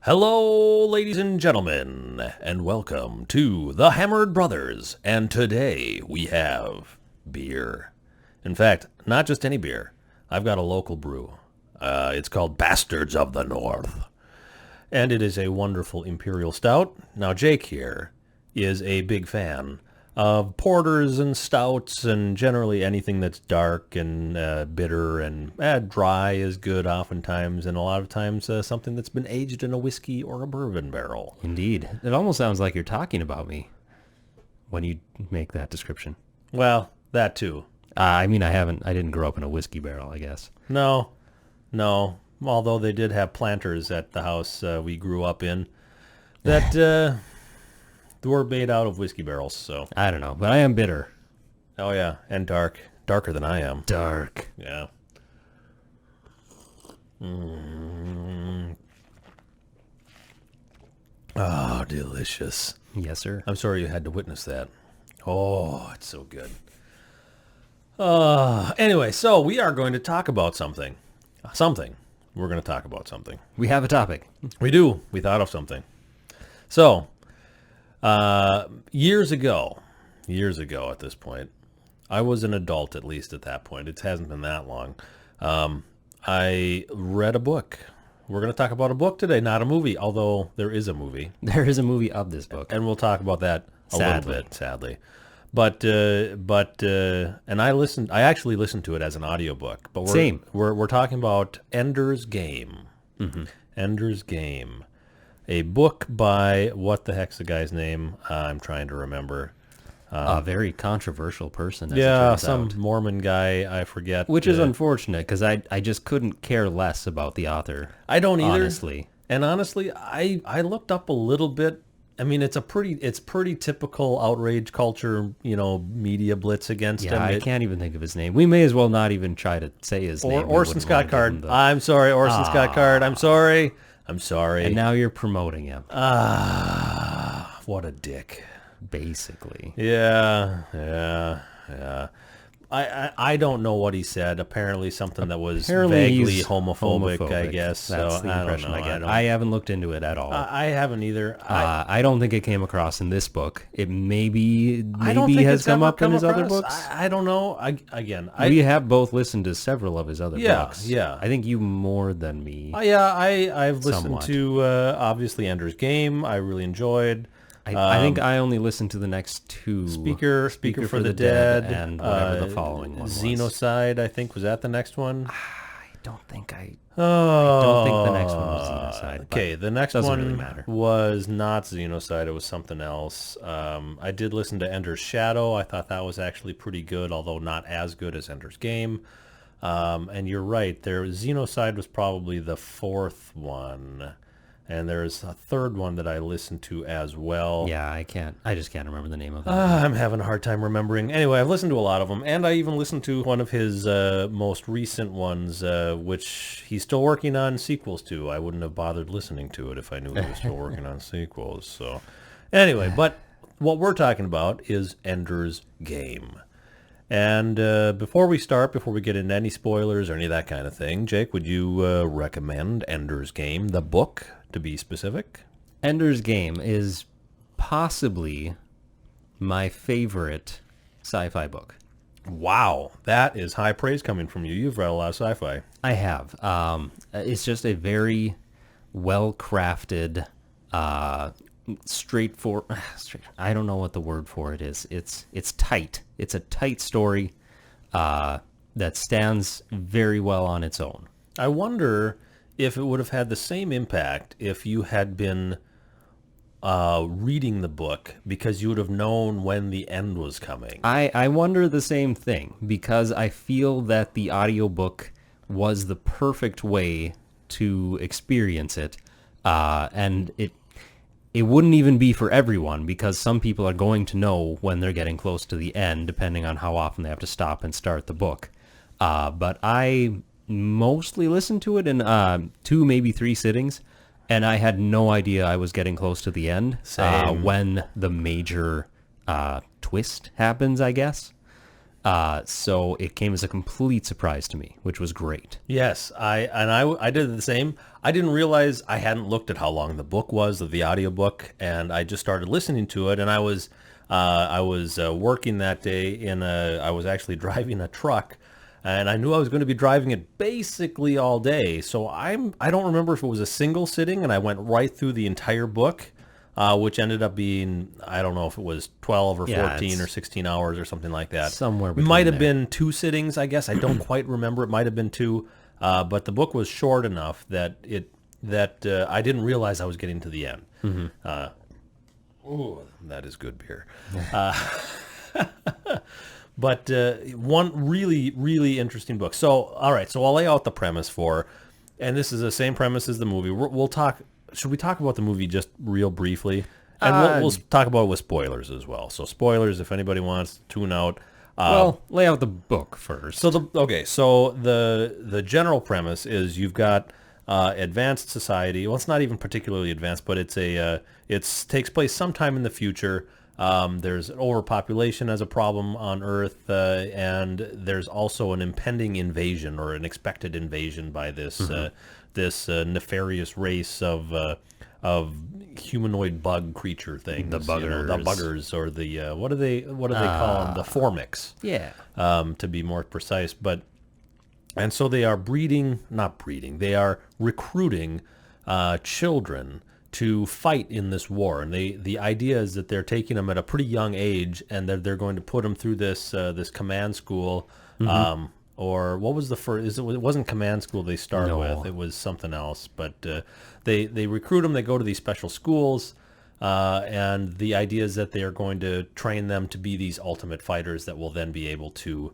Hello, ladies and gentlemen, and welcome to the Hammered Brothers. And today we have beer. In fact, not just any beer. I've got a local brew. It's called Bastards of the North. And it is a wonderful imperial stout. Now, Jake here is a big fan of porters and stouts and generally anything that's dark and bitter and dry is good oftentimes, and a lot of times something that's been aged in a whiskey or a bourbon barrel. Indeed. It almost sounds like you're talking about me when you make that description. Well, that too. I didn't grow up in a whiskey barrel, I guess. No. Although they did have planters at the house we grew up in that were made out of whiskey barrels, so. I don't know, but I am bitter. Oh yeah, and dark. Darker than I am. Dark. Yeah. Oh, delicious. Yes, sir. I'm sorry you had to witness that. Oh, it's so good. Anyway, so we are going to talk about something. We're going to talk about something. We have a topic. We do. We thought of something. So, years ago at this point, I was an adult at least at that point. It hasn't been that long. I read a book. We're going to talk about a book today, not a movie, although there is a movie. There is a movie of this book. And we'll talk about that a little bit, sadly. But and I actually listened to it as an audiobook. But we're talking about Ender's Game. Mm-hmm. Ender's Game. A book by, what the heck's the guy's name? I'm trying to remember. A very controversial person. Some Mormon guy, I forget. Which is unfortunate, because I just couldn't care less about the author. I don't either. Honestly. And honestly, I looked up a little bit. I mean, it's pretty typical outrage culture, media blitz against him. I can't even think of his name. We may as well not even try to say his name. Orson Scott Card. I'm sorry, Orson Scott Card. I'm sorry. And now you're promoting him. What a dick. Basically. Yeah. I don't know what he said. Apparently something that was vaguely homophobic, I guess. That's the impression I get. I haven't looked into it at all. I haven't either. I don't think it came across in this book. It maybe has come up in his other books. I don't know. We have both listened to several of his other books. Yeah. I think you more than me. I've listened to obviously Ender's Game. I really enjoyed. I think I only listened to the next two. Speaker for the Dead, and whatever the following one was. Xenocide, I think, was that the next one? I don't think the next one was Xenocide. Okay, the next one was not Xenocide. It was something else. I did listen to Ender's Shadow. I thought that was actually pretty good, although not as good as Ender's Game. And you're right. Xenocide was probably the fourth one. And there's a third one that I listened to as well. Yeah, I just can't remember the name of it. I'm having a hard time remembering. Anyway, I've listened to a lot of them, and I even listened to one of his most recent ones, which he's still working on sequels to. I wouldn't have bothered listening to it if I knew he was still working on sequels. So, anyway, but what we're talking about is Ender's Game. And before we get into any spoilers or any of that kind of thing, Jake, would you recommend Ender's Game, the book, to be specific? Ender's Game is possibly my favorite sci-fi book. Wow, that is high praise coming from you. You've read a lot of sci-fi. I have. It's just a very well-crafted, straightforward. I don't know what the word for it is. It's tight. It's a tight story that stands very well on its own. I wonder if it would have had the same impact if you had been reading the book, because you would have known when the end was coming. I wonder the same thing, because I feel that the audiobook was the perfect way to experience it, and it wouldn't even be for everyone, because some people are going to know when they're getting close to the end, depending on how often they have to stop and start the book. But I mostly listened to it in 2, maybe 3 sittings, and I had no idea I was getting close to the end when the major twist happens, I guess. So it came as a complete surprise to me, which was great. Yes, I did the same. I didn't realize I hadn't looked at how long the book was of the audiobook, and I just started listening to it. And I was working that day I was actually driving a truck, and I knew I was going to be driving it basically all day. So I don't remember if it was a single sitting, and I went right through the entire book. Which ended up being, I don't know if it was 12 or 14 or 16 hours or something like that. Somewhere It between might have there. been 2 sittings, I guess. I don't quite remember. It might have been 2. But the book was short enough that I didn't realize I was getting to the end. Ooh, that is good beer. But one really, really interesting book. So, all right, so I'll lay out the premise and this is the same premise as the movie. We'll talk. Should we talk about the movie just real briefly? And we'll talk about it with spoilers as well. So spoilers, if anybody wants to tune out. Well, lay out the book first. So the general premise is you've got advanced society. Well, it's not even particularly advanced, but it takes place sometime in the future. There's overpopulation as a problem on Earth, and there's also an impending invasion or an expected invasion by this nefarious race of humanoid bug creature things. The buggers. The buggers, or the what do they call them? The Formics. Yeah. To be more precise. And so they are they are recruiting children to fight in this war, and the idea is that they're taking them at a pretty young age, and they're going to put them through this command school, or what was the first? It wasn't command school they start with; it was something else. But they recruit them. They go to these special schools, and the idea is that they are going to train them to be these ultimate fighters that will then be able to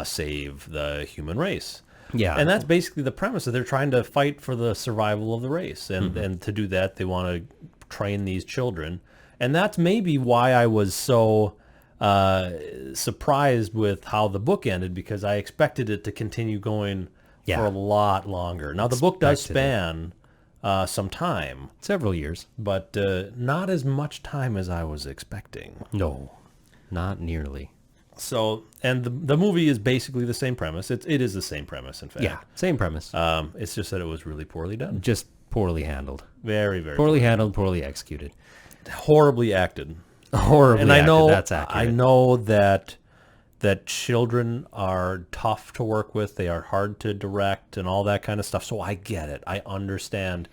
save the human race. Yeah. And that's basically the premise, that they're trying to fight for the survival of the race. And to do that, they want to train these children. And that's maybe why I was so surprised with how the book ended, because I expected it to continue going for a lot longer. Now, the book does span some time. Several years. But not as much time as I was expecting. No, not nearly. So, and the movie is basically the same premise. It is the same premise, in fact. Yeah, same premise. It's just that it was really poorly done. Just poorly handled. Very, very Poorly handled, poorly executed. horribly acted. Horribly And acted, that's accurate. I know that children are tough to work with. They are hard to direct and all that kind of stuff. So I get it. I understand.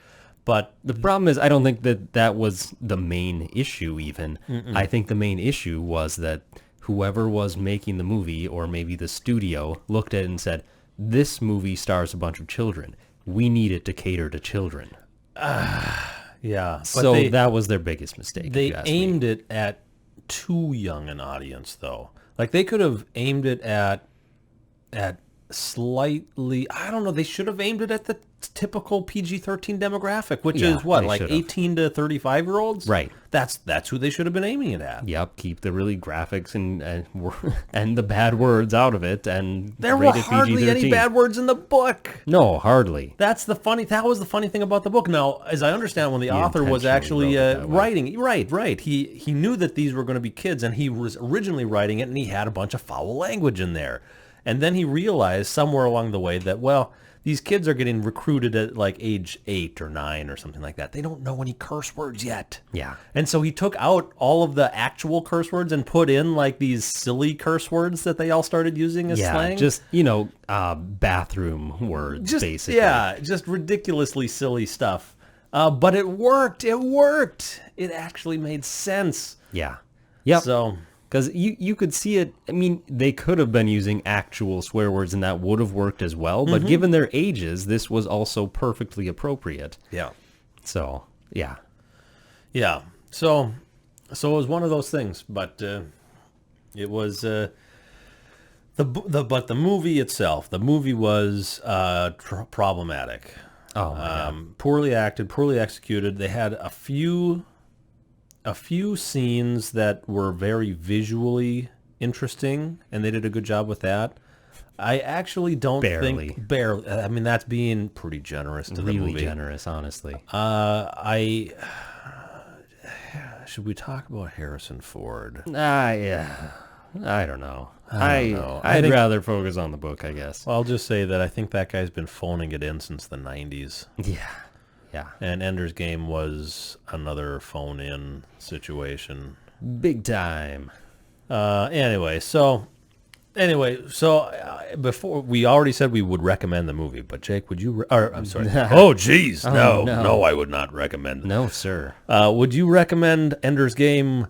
But The problem is, I don't think that was the main issue even. I think the main issue was that whoever was making the movie, or maybe the studio, looked at it and said, this movie stars a bunch of children. We need it to cater to children. yeah. But So that was their biggest mistake. if they you ask me. aimed it at too young an audience, though. Like, they could have aimed it at slightly, I don't know, they should have aimed it at the typical PG-13 demographic, which Yeah, is what, they like should have. 18 to 35 year olds? Right. That's who they should have been aiming it at. Yep, keep the really graphics and the bad words out of it, and There were rate it hardly any PG-13. bad words in the book. No, hardly. That was the funny thing about the book. Now, as I understand, when the author was intentionally actually wrote it that way. writing, right, he knew that these were going to be kids, and he was originally writing it, and he had a bunch of foul language in there. And then he realized somewhere along the way that, well, these kids are getting recruited at like age 8 or 9 or something like that. They don't know any curse words yet. Yeah. And so he took out all of the actual curse words and put in like these silly curse words that they all started using as slang. Just, bathroom words, basically. Yeah, just ridiculously silly stuff. But it worked. It worked. It actually made sense. Yeah. Yep. So, Because you could see it. I mean, they could have been using actual swear words, and that would have worked as well. But given their ages, this was also perfectly appropriate. yeah. So, yeah. Yeah. So it was one of those things, but it was but the movie itself, the movie was problematic. Oh, my God. Poorly acted, poorly executed. They had a few scenes that were very visually interesting, and they did a good job with that. I actually don't think barely. I mean, that's being pretty generous to the movie. Really generous, honestly. Should we talk about Harrison Ford? Yeah. I don't know. I don't know. I I'd think- rather focus on the book, I guess. I'll just say that I think that guy's been phoning it in since the 90s. Yeah. Yeah. And Ender's Game was another phone-in situation. Big time. Anyway, so before we already said we would recommend the movie, but Jake, would you? I'm sorry. Oh, jeez, no. no, I would not recommend. No, sir. Would you recommend Ender's Game,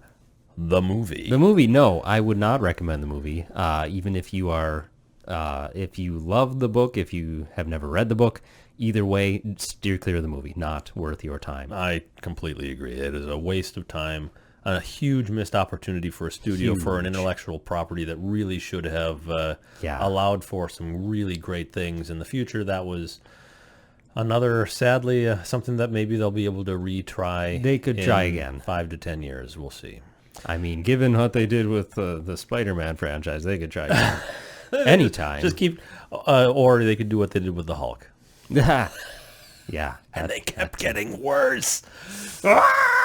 the movie? The movie, no, I would not recommend the movie. Even if you are, if you love the book, if you have never read the book, either way, steer clear of the movie. Not worth your time. I completely agree. It is a waste of time. A huge missed opportunity for a studio for an intellectual property that really should have allowed for some really great things in the future. That was another, sadly, something that maybe they'll be able to retry. They could try again. 5 to 10 years. We'll see. I mean, given what they did with the Spider-Man franchise, they could try again. Anytime. Just keep, or they could do what they did with the Hulk. Yeah. And they kept getting worse. Ah!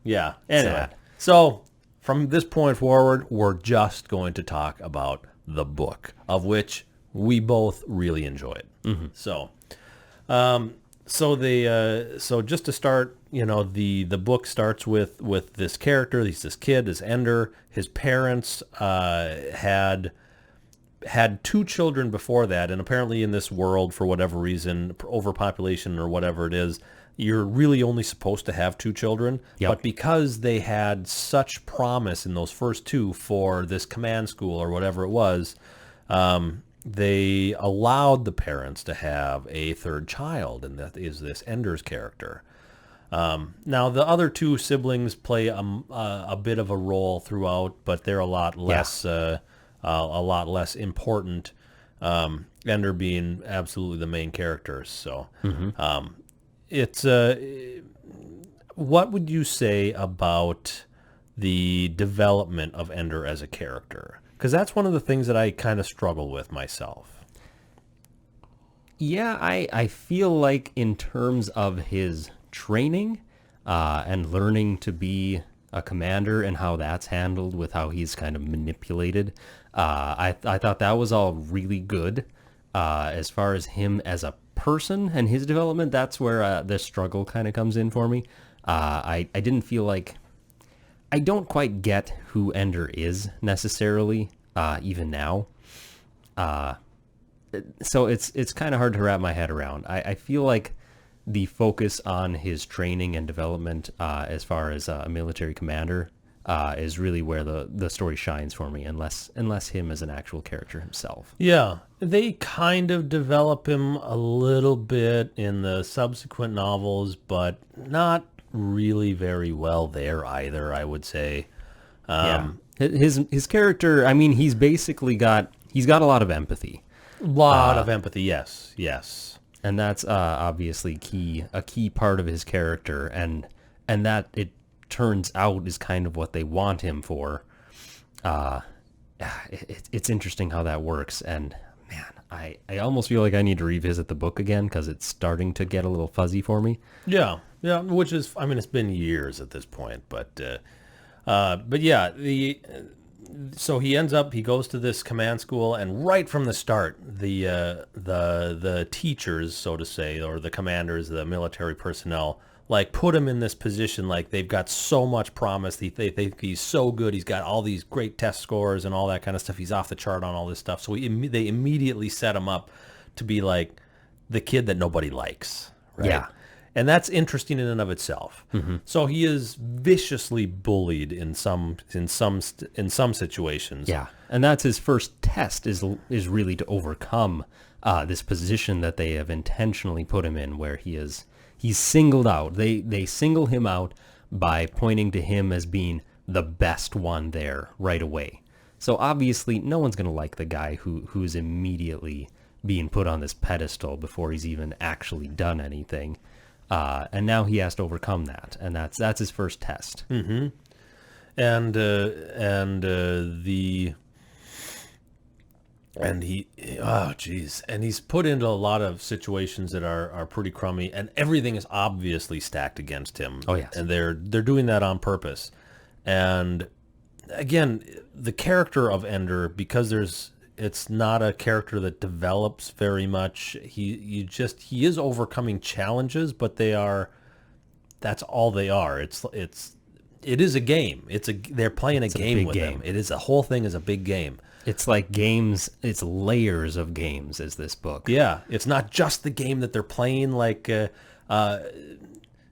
Yeah. Anyway, Sad. so from this point forward, we're just going to talk about the book, of which we both really enjoyed. Mm-hmm. So just to start, the book starts with this character. He's this kid, this Ender. His parents had 2 children before that, and apparently in this world, for whatever reason, overpopulation or whatever it is, you're really only supposed to have 2 children. Yep. But because they had such promise in those first 2 for this command school or whatever it was, they allowed the parents to have a 3rd child, and that is this Ender's character. Now, the other 2 siblings play a bit of a role throughout, but they're a lot less important. Ender being absolutely the main character. So, it's what would you say about the development of Ender as a character? Because that's one of the things that I kind of struggle with myself. Yeah, I feel like in terms of his training and learning to be a commander and how that's handled with how he's kind of manipulated, I thought that was all really good. As far as him as a person and his development, that's where the struggle kind of comes in for me. I didn't feel like... I don't quite get who Ender is necessarily, even now. So it's kind of hard to wrap my head around. I feel like the focus on his training and development as far as a military commander is really where the story shines for me, unless him as an actual character himself. Yeah, they kind of develop him a little bit in the subsequent novels, but not really very well there either, I would say. His character, I mean, he's got a lot of empathy. Of empathy, yes. And that's obviously a key part of his character, and that it turns out is kind of what they want him for. It's interesting how that works, and man, I almost feel like I need to revisit the book again because it's starting to get a little fuzzy for me. Yeah, which is, I mean, it's been years at this point, but yeah, so he goes to this command school, and right from the start, the teachers, so to say, or the commanders, the military personnel, like, put him in this position, like they've got so much promise. They think he's so good. He's got all these great test scores and all that kind of stuff. He's off the chart on all this stuff. So they immediately set him up to be like the kid that nobody likes, right? Yeah. And that's interesting in and of itself. Mm-hmm. So he is viciously bullied in some situations. Yeah, and that's his first test is really to overcome this position that they have intentionally put him in, where he's singled out. They single him out by pointing to him as being the best one there right away. So obviously, no one's going to like the guy who's immediately being put on this pedestal before he's even actually done anything. And now he has to overcome that, and that's his first test. Mm-hmm. And he's put into a lot of situations that are pretty crummy, and everything is obviously stacked against him. Oh yes, and they're doing that on purpose. And again, the character of Ender, because it's not a character that develops very much. He is overcoming challenges, but that's all they are. It is a game. They're playing a game big with game. him. The whole thing is a big game. It's like games. It's layers of games. Is this book? Yeah, it's not just the game that they're playing. Like, and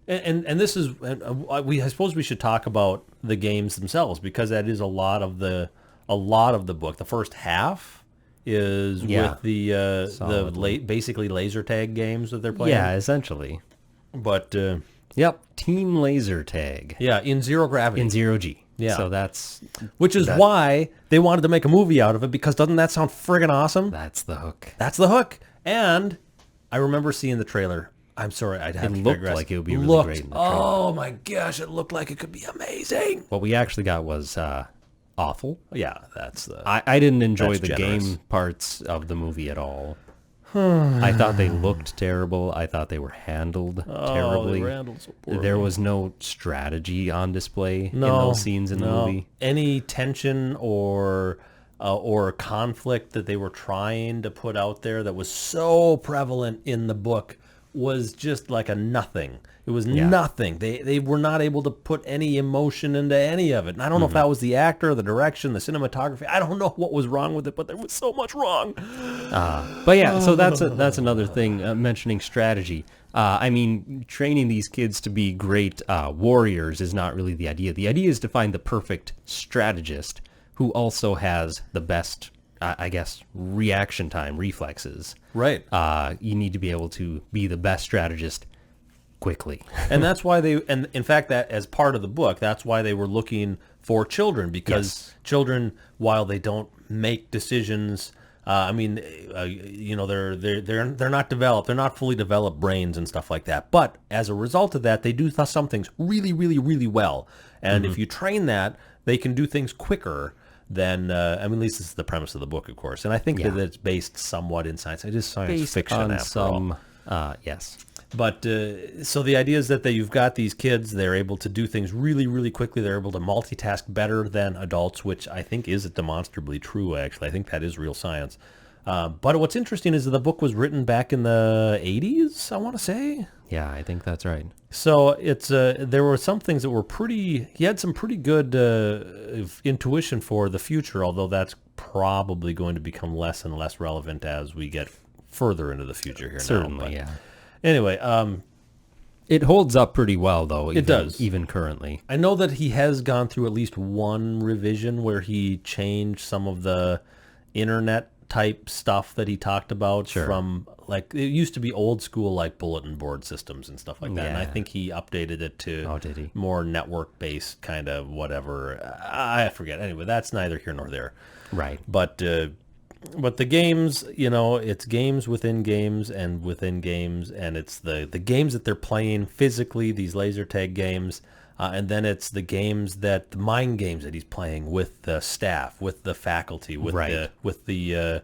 this is, I suppose we should talk about the games themselves, because that is a lot of the book. The first half is with the basically laser tag games that they're playing. Yeah, essentially. But Yep. Team Laser Tag yeah, in Zero Gravity. in Zero G. Yeah. So that's Which is why they wanted to make a movie out of it, because doesn't that sound friggin' awesome? the hook. That's the hook. And I remember seeing the trailer. I'm sorry, I'd have to looked digress. like it would be really great in the trailer. Oh my gosh, it looked like it could be amazing. What we actually got was awful. Yeah, that's the... I didn't enjoy That's the generous. game parts of the movie at all. I thought they looked terrible. I thought they were handled terribly. they were handled so poorly. There was no strategy on display in those scenes in the movie. Any tension or conflict that they were trying to put out there that was so prevalent in the book was just like a nothing. It was nothing. They were not able to put any emotion into any of it. And I don't know if that was the actor, the direction, the cinematography. I don't know what was wrong with it, but there was so much wrong. But yeah, so that's another thing, mentioning strategy. I mean, training these kids to be great warriors is not really the idea. The idea is to find the perfect strategist who also has the best, I guess, reaction time, reflexes. Right. You need to be able to be the best strategist quickly. And that's why and in fact, that as part of the book, that's why they were looking for children, because children, while they don't make decisions, they're not developed, they're not fully developed brains and stuff like that. But as a result of that, they do some things really, really, really well. And if you train that, they can do things quicker than, at least this is the premise of the book, of course. And I think that it's based somewhat in science. It is science fiction on after all. Yes. But so the idea is that you've got these kids, they're able to do things really, really quickly. They're able to multitask better than adults, which I think is demonstrably true, actually. I think that is real science. But what's interesting is that the book was written back in the 80s, I want to say. Yeah, I think that's right. So it's there were some things that were he had some pretty good intuition for the future, although that's probably going to become less and less relevant as we get further into the future here. Certainly, now. yeah. Anyway, It holds up pretty well, though. It does. Even currently. I know that he has gone through at least one revision where he changed some of the internet type stuff that he talked about from, like, it used to be old school, like bulletin board systems and stuff like that. And I think he updated it to did he? more network based kind of whatever. I forget. Anyway, that's neither here nor there. Right. But the games, it's games within games and within games, and it's the games that they're playing physically, these laser tag games, and then it's the mind games that he's playing with the staff, with the faculty, with the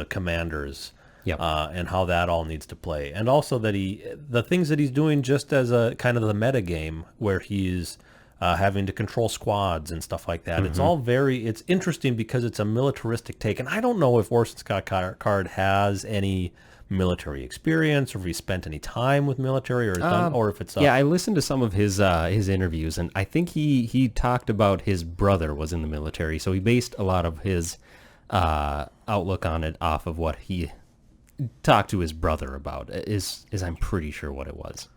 commanders, and how that all needs to play, and also that the things that he's doing just as a kind of the meta game where he's having to control squads and stuff like that. It's all it's interesting because it's a militaristic take. And I don't know if Orson Scott Card has any military experience, or if he spent any time with military, or if it's... Yeah, I listened to some of his interviews, and I think he talked about his brother was in the military, so he based a lot of his outlook on it off of what he talked to his brother about, is I'm pretty sure what it was.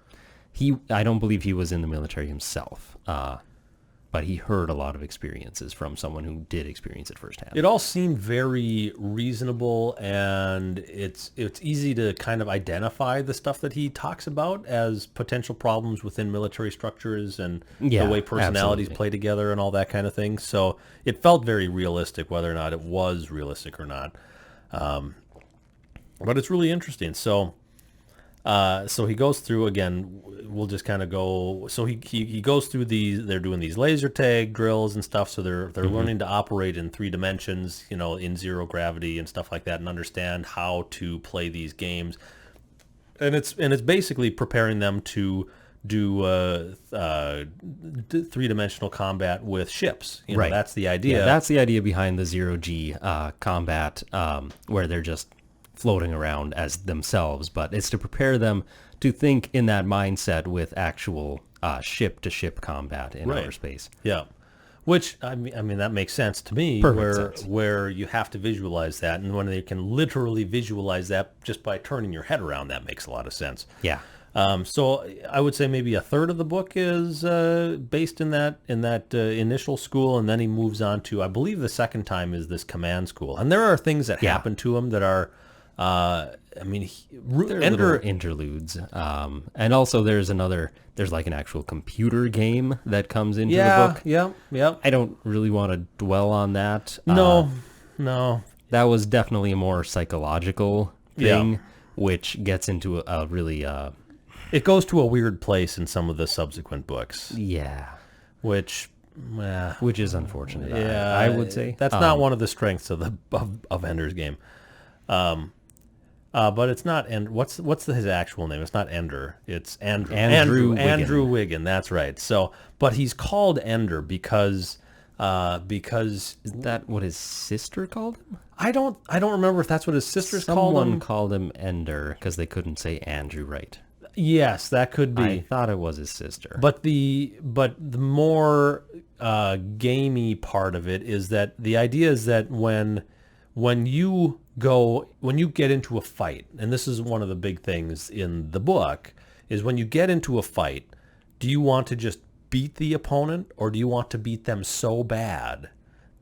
I don't believe he was in the military himself, but he heard a lot of experiences from someone who did experience it firsthand. It all seemed very reasonable, and it's easy to kind of identify the stuff that he talks about as potential problems within military structures and the way personalities play together and all that kind of thing. So it felt very realistic, whether or not it was realistic or not. But it's really interesting. So he goes through, again, we'll just kind of go, so he goes through they're doing these laser tag drills and stuff, so they're learning to operate in 3 dimensions, in zero gravity and stuff like that, and understand how to play these games. And it's basically preparing them to three-dimensional combat with ships. You know, Right. that's the idea. Yeah, that's the idea behind the zero-G combat, where they're just floating around as themselves. But it's to prepare them to think in that mindset with actual ship-to-ship combat in Right. outer space. Yeah. Which, I mean, that makes sense to me, Perfect sense. where you have to visualize that, and when they can literally visualize that just by turning your head around, that makes a lot of sense. Yeah. So I would say maybe a third of the book is based in that initial school, and then he moves on to, I believe the second time is this command school. And there are things that Yeah. happen to him that are, They're Ender, little interludes. And also there's like an actual computer game that comes into the book. yeah. I don't really want to dwell on that. No. That was definitely a more psychological Yeah. thing, which gets into a really, It goes to a weird place in some of the subsequent books, yeah, which, which is unfortunate. yeah, I would say that's not one of the strengths of of Ender's Game. But it's not. And what's his actual name? It's not Ender. It's Andrew. Andrew Wiggin. Andrew Wiggin. That's right. So, but he's called Ender because Is that what his sister called him? I don't remember if that's what his sisters called Someone him. called him Ender because they couldn't say Andrew right. Yes, that could be. I thought it was his sister. But the more gamey part of it is that the idea is that when you get into a fight, and this is one of the big things in the book, is when you get into a fight, do you want to just beat the opponent, or do you want to beat them so bad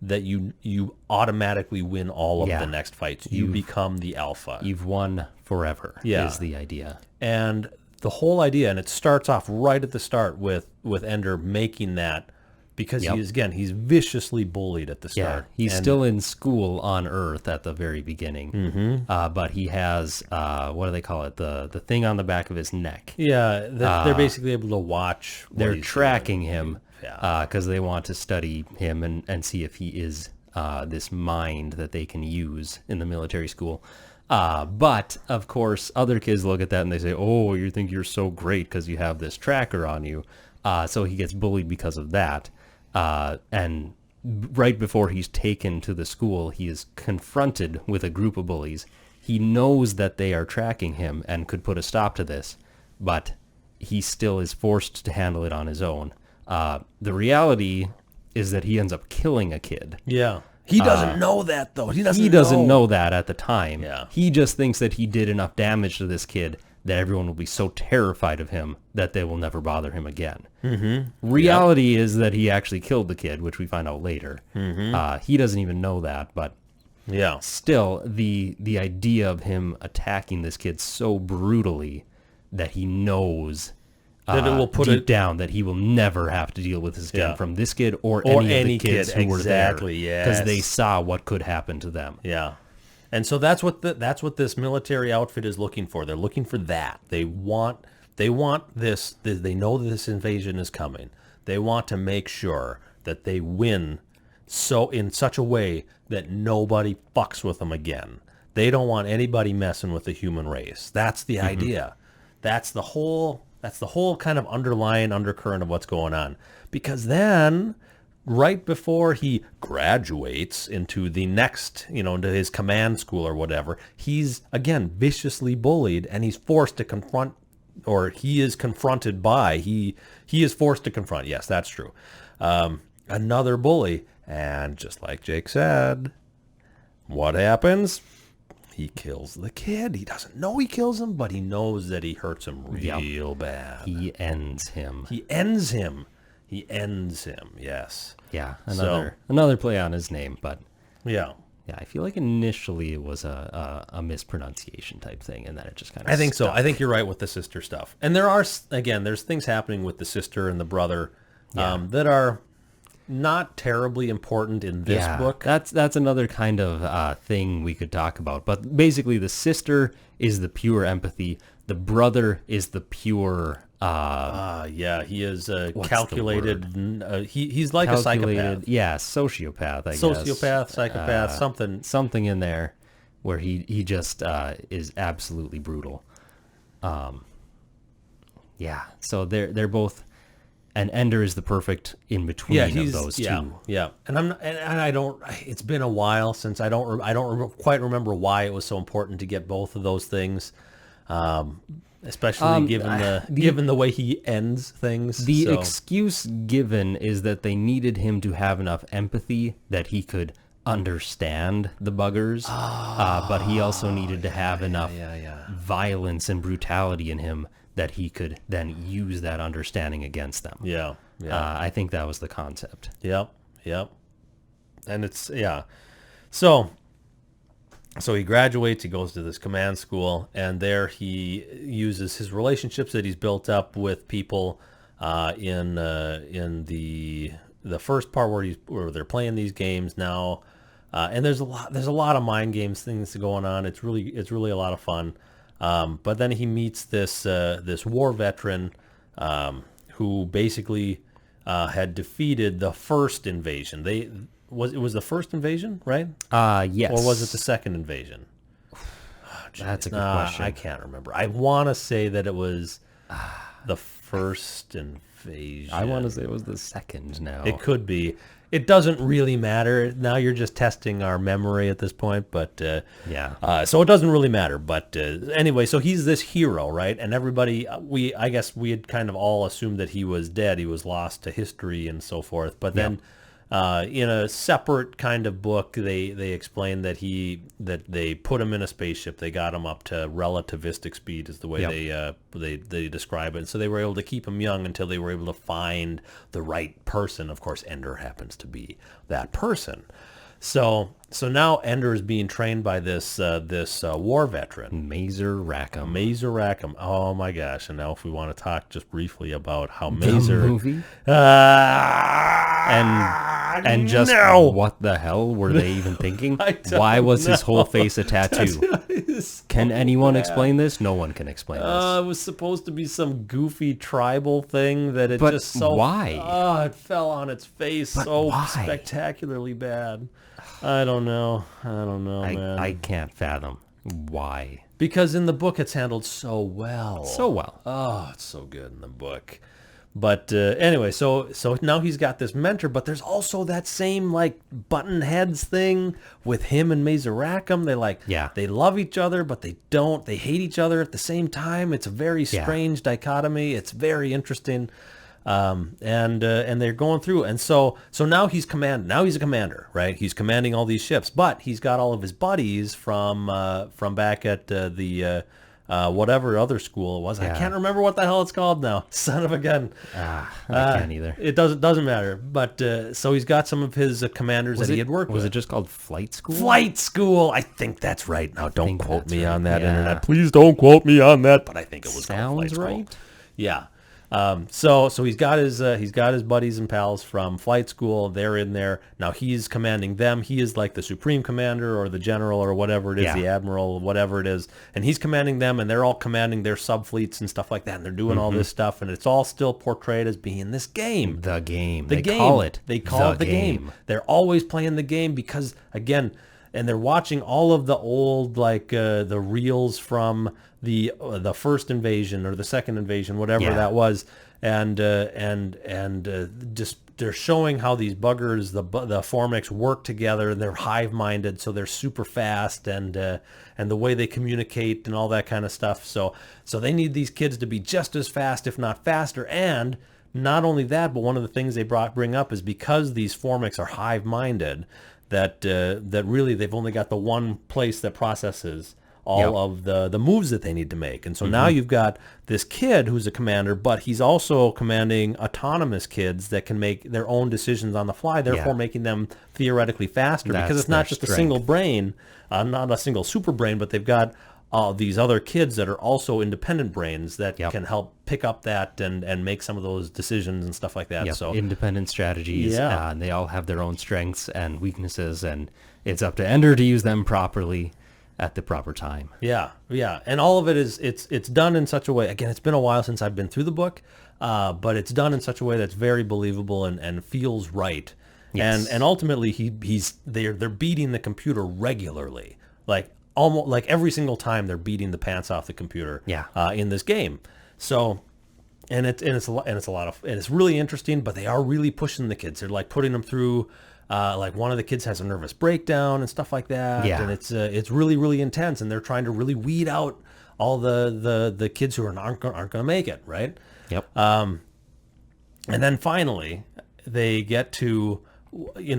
that you automatically win all of Yeah. the next fights? You become the alpha. You've won forever. Yeah. Is the idea. And the whole idea, and it starts off right at the start with Ender making that, because Yep. he's viciously bullied at the Yeah, start. he's And- still in school on Earth at the very beginning. Mm-hmm. But he has, what do they call it? The thing on the back of his neck. yeah, they're basically able to watch. What They're he's tracking him Yeah. because they want to study him and see if he is this mind that they can use in the military school. But, of course, other kids look at that and they say, oh, you think you're so great because you have this tracker on you. So he gets bullied because of that. And right before he's taken to the school, he is confronted with a group of bullies. He knows that they are tracking him and could put a stop to this, but he still is forced to handle it on his own. The reality is that he ends up killing a kid. Yeah, he doesn't know that though. He Doesn't know that at the time. Yeah. He just thinks that he did enough damage to this kid that everyone will be so terrified of him that they will never bother him again. Mm-hmm. Reality is that he actually killed the kid, which we find out later. Mm-hmm. He doesn't even know that, but Yeah, still, the idea of him attacking this kid so brutally that he knows That it will put deep it- down that he will never have to deal with this again Yeah. from this kid or Or any of any the kids kid, who were exactly, there, because they yes. saw what could happen to them. yeah. And so that's what this military outfit is looking for. They're looking for that. They want this. They know that this invasion is coming. They want to make sure that they win in such a way that nobody fucks with them again. They don't want anybody messing with the human race. That's the idea. That's the whole kind of underlying undercurrent of what's going on. Because then, right before he graduates into the next, into his command school or whatever, he's again viciously bullied, and he's forced to confront, or he is confronted by, he is forced to confront. Yes, that's true. Another bully, and just like Jake said, what happens? He kills the kid. He doesn't know he kills him, but he knows that he hurts him real bad. He ends him. He ends him. Yes. Yeah, another play on his name, but Yeah. yeah, I feel like initially it was a mispronunciation type thing, and then it just kind of. I think so. I think you're right with the sister stuff. And there's things happening with the sister and the brother that are not terribly important in this book. That's another kind of thing we could talk about. But basically, the sister is the pure empathy. The brother is the pure. Yeah, he is What's calculated. He's like a psychopath. Yeah, sociopath. I guess. Sociopath, psychopath, something. Something in there where he just is absolutely brutal. Yeah. So they're both, and Ender is the perfect in between of those two. Yeah. And I don't. It's been a while since I don't quite remember why it was so important to get both of those things, especially given the way he ends things. The excuse given is that they needed him to have enough empathy that he could understand the buggers, but he also needed to have enough violence and brutality in him that he could then use that understanding against them. Yeah. I think that was the concept. Yep. And it's, So he graduates, he goes to this command school, and there he uses his relationships that he's built up with people in the first part where they're playing these games now. And there's a lot of mind games things going on. It's really a lot of fun. But then he meets this war veteran who basically had defeated the first invasion. It was the first invasion, right? Yes. Or was it the second invasion? That's a good question. I can't remember. I want to say that it was the first invasion. I want to say it was the second now. It could be. It doesn't really matter. Now you're just testing our memory at this point, but so it doesn't really matter. But anyway, so he's this hero, right? And everybody, I guess we had kind of all assumed that he was dead. He was lost to history and so forth. But then in a separate kind of book, they explain that they put him in a spaceship. They got him up to relativistic speed, is the way they describe it. And so they were able to keep him young until they were able to find the right person. Of course, Ender happens to be that person. So now Ender is being trained by this war veteran, Mazer Rackham. Mazer Rackham. Oh my gosh! And now, if we want to talk just briefly about how Mazer movie, and just what the hell were they even thinking? Why was his whole face a tattoo? Can anyone explain this? No one can explain this. It was supposed to be some goofy tribal thing that it just why? It fell on its face spectacularly bad. I don't know, man. I can't fathom why. Because in the book it's handled so well. Oh, it's so good in the book. But anyway, so now he's got this mentor, but there's also that same like button heads thing with him and Mazer Rackham. They love each other, but they don't. They hate each other at the same time. It's a very strange dichotomy. It's very interesting. And they're going through, and so now he's a commander, right? He's commanding all these ships, but he's got all of his buddies from back at the whatever other school it was. I can't remember what the hell it's called now. Son of a gun. I can't either. It doesn't matter. But so he's got some of his commanders he had worked with. Was it just called Flight School? Flight School. I think that's right. Now don't quote me on that, internet. Please don't quote me on that. But I think it was called Flight School. Sounds right. Yeah. So he's got his buddies and pals from Flight School. They're in there now. He's commanding them. He is like the supreme commander or the general or whatever it is, the admiral, whatever it is, and he's commanding them. And they're all commanding their subfleets and stuff like that. And they're doing all this stuff, and it's all still portrayed as being this game. The game. They call it the game. They're always playing the game because again. And they're watching all of the old, the reels from the first invasion or the second invasion, whatever that was, and just they're showing how these buggers, the Formics, work together. They're hive-minded, so they're super fast, and the way they communicate and all that kind of stuff. So they need these kids to be just as fast, if not faster, and not only that, but one of the things they bring up is because these Formics are hive-minded. That really they've only got the one place that processes all of the moves that they need to make. And so now you've got this kid who's a commander, but he's also commanding autonomous kids that can make their own decisions on the fly, therefore making them theoretically faster. Because it's not just a single brain, not a single super brain, but they've got these other kids that are also independent brains that can help pick up that and make some of those decisions and stuff like that. So independent strategies, and they all have their own strengths and weaknesses, and it's up to Ender to use them properly at the proper time. Yeah. And all of it is, it's done in such a way, again, it's been a while since I've been through the book, but it's done in such a way that's very believable and feels right. Yes. And ultimately they're beating the computer regularly. Almost like every single time they're beating the pants off the computer in this game. So it's a lot of, and it's really interesting. But they are really pushing the kids. They're like putting them through. Like one of the kids has a nervous breakdown and stuff like that. Yeah. And it's really, really intense. And they're trying to really weed out all the kids who aren't going to make it, right? Yep. And then finally, they get to,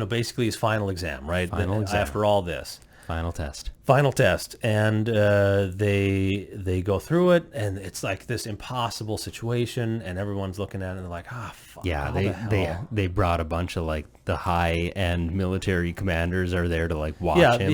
basically his final exam, right? Final exam. After all this. Final test. Final test, and they go through it, and it's like this impossible situation, and everyone's looking at it and they're like, fuck. Yeah, how the hell? they brought a bunch of like the high end military commanders are there to like watch him.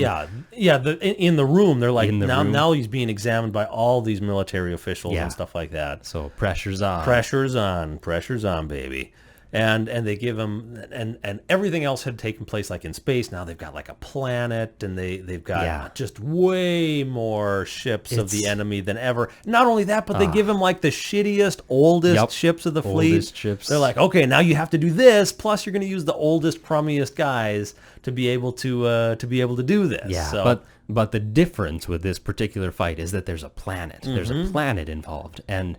In the room, they're like, In the room. now he's being examined by all these military officials Yeah. and stuff like that. So pressure's on. Pressure's on, baby. And they give him, and everything else had taken place like in space. Now they've got like a planet, and they've got Yeah. just way more ships of the It's- enemy than ever. Not only that, but they give him like the shittiest, oldest Yep. ships of the fleet. Oldest ships. They're like, okay, now you have to do this. Plus, you're going to use the oldest, crummiest guys to be able to do this. Yeah, So, but the difference with this particular fight is that there's a planet. There's Mm-hmm. a planet involved, and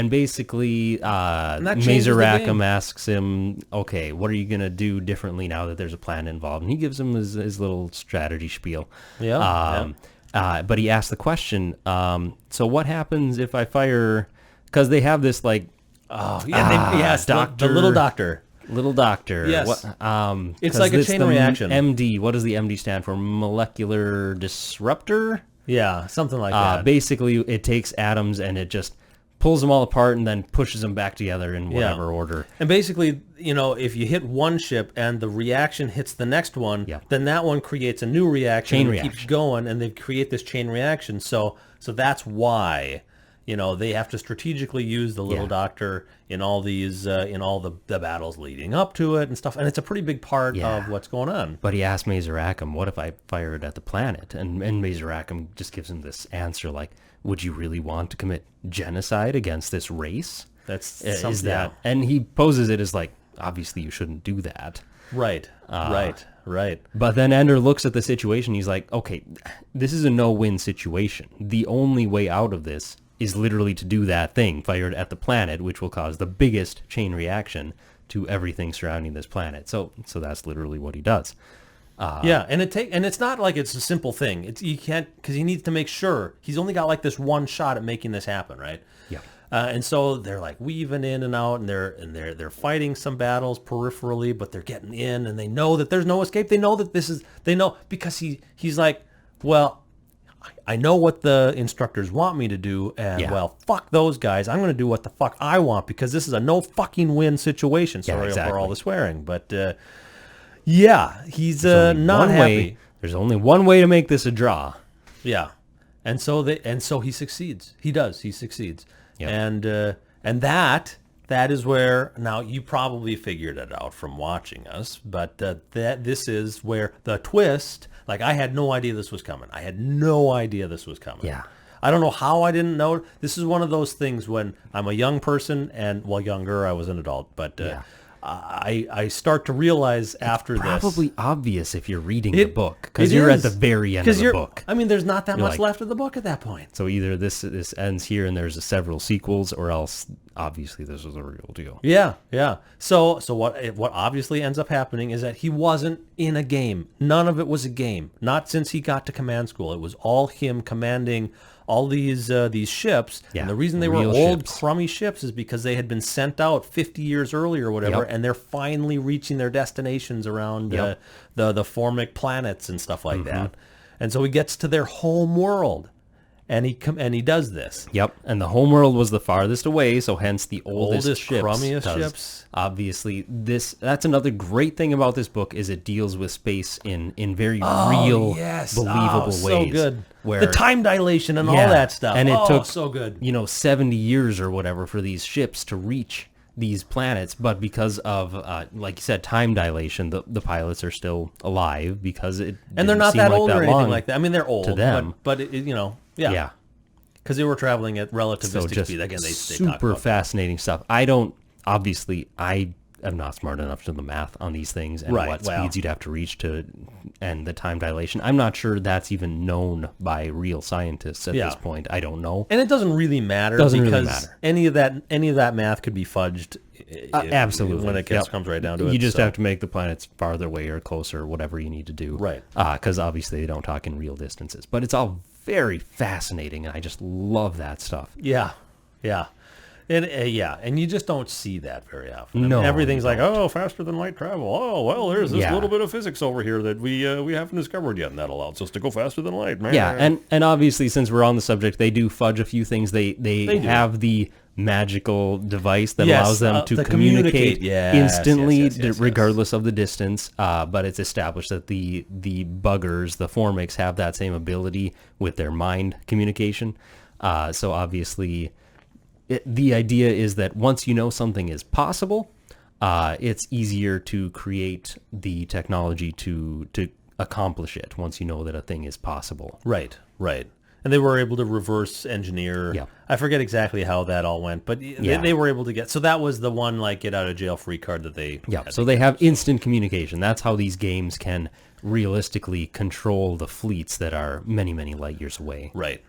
basically, that changes the Mazeracum game. asks him, "Okay, what are you gonna do differently now that there's a planet involved?" And he gives him his little strategy spiel. But he asks the question, "So what happens if I fire?" Because they have this like yes, the doctor. little doctor. little doctor. Yes. What, It's 'cause like a this- chain the reaction. MD. What does the MD stand for? Molecular disruptor. Yeah, something like that. Basically, it takes atoms and it just pulls them all apart and then pushes them back together in whatever order. And basically, if you hit one ship and the reaction hits the next one, Yeah. then that one creates a new reaction. Chain and it keeps reaction. going, and they create this chain reaction. So that's why, they have to strategically use the little Yeah. doctor in all these, in all the battles leading up to it and stuff. And it's a pretty big part Yeah. of what's going on. But he asked Mazeracum, "What if I fire it at the planet?" And Mazeracum just gives him this answer like, "Would you really want to commit genocide against this race?" That's Is something. that? And he poses it as like, obviously you shouldn't do that. Right. Right. But then Ender looks at the situation. He's like, okay, this is a no-win situation. The only way out of this is literally to do that thing, fire it at the planet, which will cause the biggest chain reaction to everything surrounding this planet. So that's literally what he does. Yeah, and it's not like it's a simple thing. You can't, because he needs to make sure he's only got like this one shot at making this happen, right? Yeah. And so they're like weaving in and out, and they're fighting some battles peripherally, but they're getting in, and they know that there's no escape. They know that they know because he's like, well, I know what the instructors want me to do, and Yeah. well, fuck those guys. I'm going to do what the fuck I want because this is a no fucking win situation. Sorry for exactly. all the swearing, but yeah, he's not One happy. way, there's only one way to make this a draw. Yeah, and so he succeeds. He does. He succeeds. Yep. And that is where, now you probably figured it out from watching us, but this is where the twist. Like, I had no idea this was coming. I had no idea this was coming. Yeah. I don't know how I didn't know. This is one of those things when I'm a young person, and well, younger, I was an adult, but Yeah. I start to realize after this. Probably obvious if you're reading the book, it because you're at is. the very end of the book. I mean, there's not that much like- left of the book at that point. So either this ends here and there's several sequels, or else obviously this was a real deal. Yeah, yeah. So what obviously ends up happening is that he wasn't in a game. None of it was a game. Not since he got to command school. It was all him commanding all these ships. Yeah, And the reason they were real old, ships. crummy ships is because they had been sent out 50 years earlier or whatever, Yep. and they're finally reaching their destinations around Yep. the Formic planets and stuff like that. And so he gets to their home world, and he does this. Yep, and the homeworld was the farthest away, so hence the oldest ships. crummiest does. ships. Obviously, that's another great thing about this book is it deals with space in very real, believable ways. So good. Where The time dilation and all Yeah, that stuff. and it took so good. 70 years or whatever for these ships to reach these planets, but because of like you said, time dilation, the pilots are still alive because it And they're didn't not seem that like old or anything long like that. I mean, they're old to them. but Yeah. because they were traveling at relativistic So just speed. Again, they talk super about fascinating stuff. I don't, obviously, I am not smart enough to do the math on these things and Right, what well. speeds you'd have to reach to, and the time dilation. I'm not sure that's even known by real scientists at Yeah. this point. I don't know. And it doesn't really matter Doesn't really because matter. any of that math could be fudged. Absolutely. When it Yep. comes right down to it. You just so. have to make the planets farther away or closer, whatever you need to do. Right. Because obviously they don't talk in real distances. But it's all very fascinating, and I just love that stuff. Yeah, yeah. And you just don't see that very often. I mean, No, everything's you like, oh, faster than light travel. Oh, well, there's this Yeah. little bit of physics over here that we haven't discovered yet, and that allows us to go faster than light. Man. Yeah, and obviously, since we're on the subject, they do fudge a few things. They do. have the magical device that Yes, allows them to the communicate communicate. Yes, instantly, yes. regardless of the distance. But it's established that the buggers, the Formics, have that same ability with their mind communication. So obviously, the idea is that once you know something is possible, it's easier to create the technology to accomplish it once you know that a thing is possible. Right. And they were able to reverse engineer. Yeah. I forget exactly how that all went, but they were able to get. So that was the one like get out of jail free card that they. Yeah, had so to they get. have instant communication. That's how these games can realistically control the fleets that are many, many light years away. Right.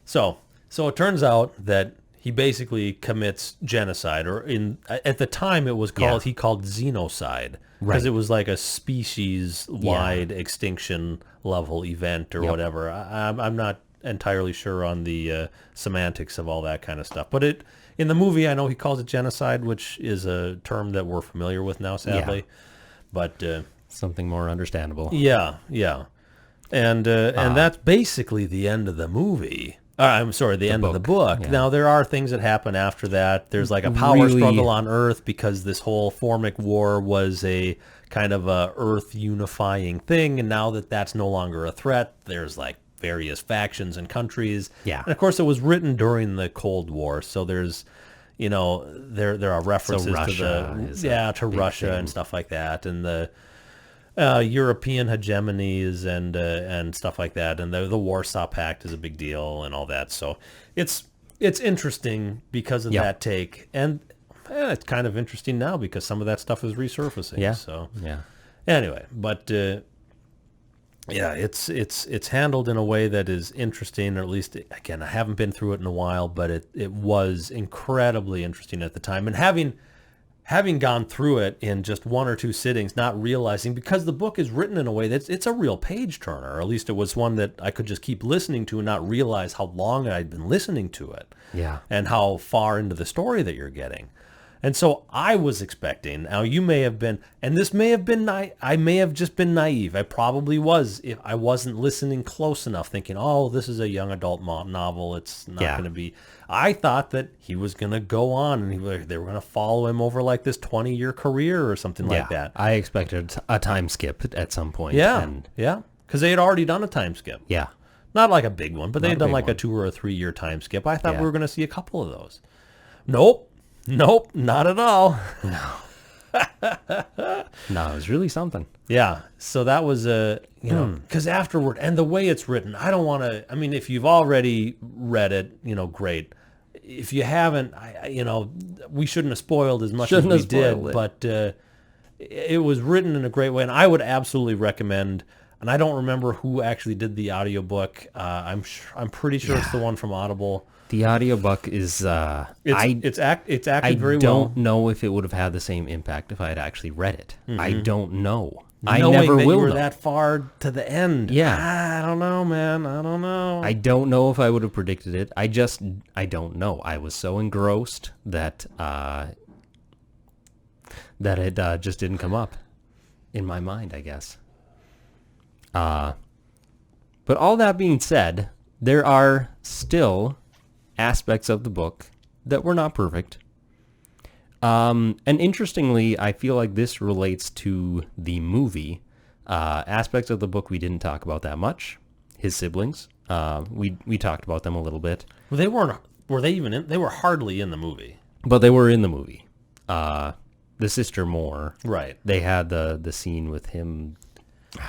So it turns out that he basically commits genocide, or at the time it was called he called xenocide because Right. it was like a species-wide extinction level event or whatever. I'm not entirely sure on the semantics of all that kind of stuff, but in the movie I know he calls it genocide, which is a term that we're familiar with now, sadly. But Something more understandable. yeah, and that's basically the end of the movie. I'm sorry, the end of the book. yeah. Now there are things that happen after that. There's like a power Really- struggle on Earth because this whole Formic War was a kind of a Earth unifying thing, and now that that's no longer a threat, there's like various factions and countries. Yeah. And of course, it was written during the Cold War, so there's, there are references Russia to is the a to big Russia thing. and stuff like that, and the European hegemonies and stuff like that, and the Warsaw Pact is a big deal and all that. So it's interesting because of Yeah. that take, and it's kind of interesting now because some of that stuff is resurfacing. Yeah. So Yeah. anyway, but it's handled in a way that is interesting, or at least again, I haven't been through it in a while, but it was incredibly interesting at the time, and having gone through it in just one or two sittings, not realizing, because the book is written in a way that it's a real page turner, or at least it was one that I could just keep listening to and not realize how long I'd been listening to it. Yeah. And how far into the story that you're getting. And so I was expecting, now you may have been, and this may have been, I may have just been naive. I probably was, if I wasn't listening close enough, thinking, oh, this is a young adult novel. It's not going to be, I thought that he was going to go on and they were going to follow him over like this 20-year career or something like that. I expected a time skip at some point. Yeah, And yeah, because they had already done a time skip. yeah. Not like a big one, but they Not had a done big like a one. 2 or a 3 year time skip. I thought Yeah. we were going to see a couple of those. Nope, not at all. No, it was really something. Yeah, so that was because afterward, and the way it's written, I don't want to. I mean, if you've already read it, great. If you haven't, we shouldn't have spoiled as much Shouldn't as have we did, spoiled it. but it was written in a great way, and I would absolutely recommend. And I don't remember who actually did the audiobook. I'm pretty sure it's the one from Audible. The audiobook is It's acted I very well. don't know if it would have had the same impact if I had actually read it. I don't know. I Knowing never that will you were know. that far to the end. Yeah. I don't know, man. I don't know. I don't know if I would have predicted it. I don't know. I was so engrossed that it just didn't come up in my mind, I guess. But all that being said, there are still aspects of the book that were not perfect. And interestingly, I feel like this relates to the movie. Aspects of the book we didn't talk about that much. His siblings. We talked about them a little bit. Well, they weren't. Were they even in? They were hardly in the movie. But they were in the movie. The sister more. Right. They had the scene with him.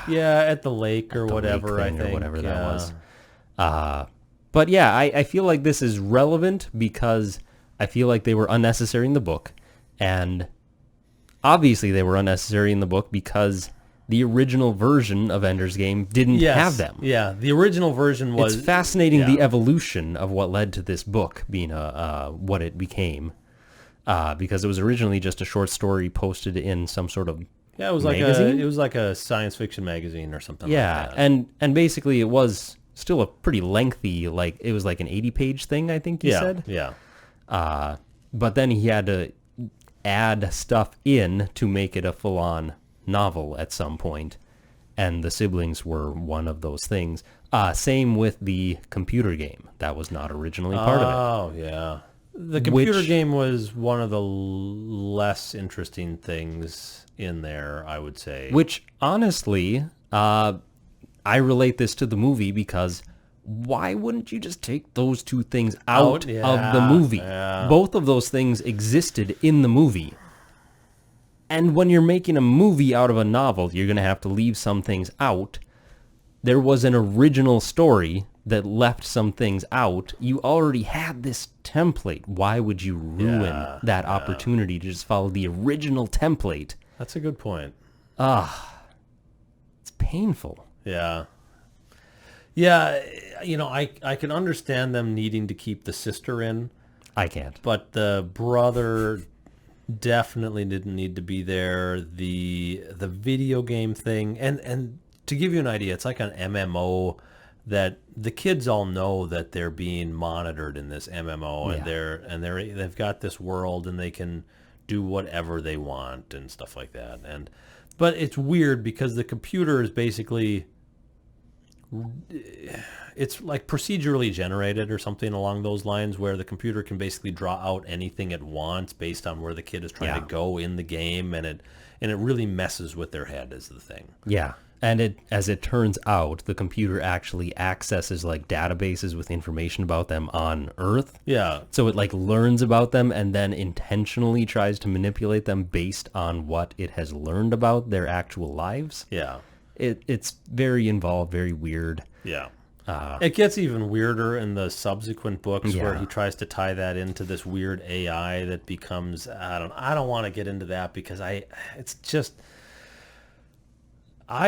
Yeah, at the lake or the whatever. lake I thing think or whatever that yeah. was. But yeah, I feel like this is relevant because I feel like they were unnecessary in the book, and obviously they were unnecessary in the book because the original version of Ender's Game didn't have them. Yeah, the original version was... It's fascinating yeah. the evolution of what led to this book being what it became, because it was originally just a short story posted in some sort of Yeah, it was magazine? like a science fiction magazine or something like that. and basically it was still a pretty lengthy, like it was like an 80-page thing, I think you said. Yeah. But then he had to add stuff in to make it a full-on novel at some point, and the siblings were one of those things. Same with the computer game. That was not originally part of it. Oh, yeah. The computer Which- game was one of the less interesting things in there, I would say. Which, honestly, I relate this to the movie because why wouldn't you just take those two things out of the yeah, movie? yeah. Both of those things existed in the movie. And when you're making a movie out of a novel, you're going to have to leave some things out. There was an original story that left some things out. You already had this template. Why would you ruin that opportunity to just follow the original template? That's a good point. It's painful. Yeah. Yeah, I can understand them needing to keep the sister in, I can't. but the brother definitely didn't need to be there. The video game thing, and to give you an idea, it's like an MMO that the kids all know that they're being monitored in this MMO, and they've got this world and they can do whatever they want and stuff like that. But it's weird because the computer is basically, it's like procedurally generated or something along those lines, where the computer can basically draw out anything it wants based on where the kid is trying to go in the game, and it really messes with their head is the thing. Yeah. And as it turns out, the computer actually accesses like databases with information about them on Earth. Yeah. So it like learns about them and then intentionally tries to manipulate them based on what it has learned about their actual lives. Yeah. It's very involved, very weird. Yeah. It gets even weirder in the subsequent books where Yeah. he tries to tie that into this weird AI that becomes, I don't want to get into that because I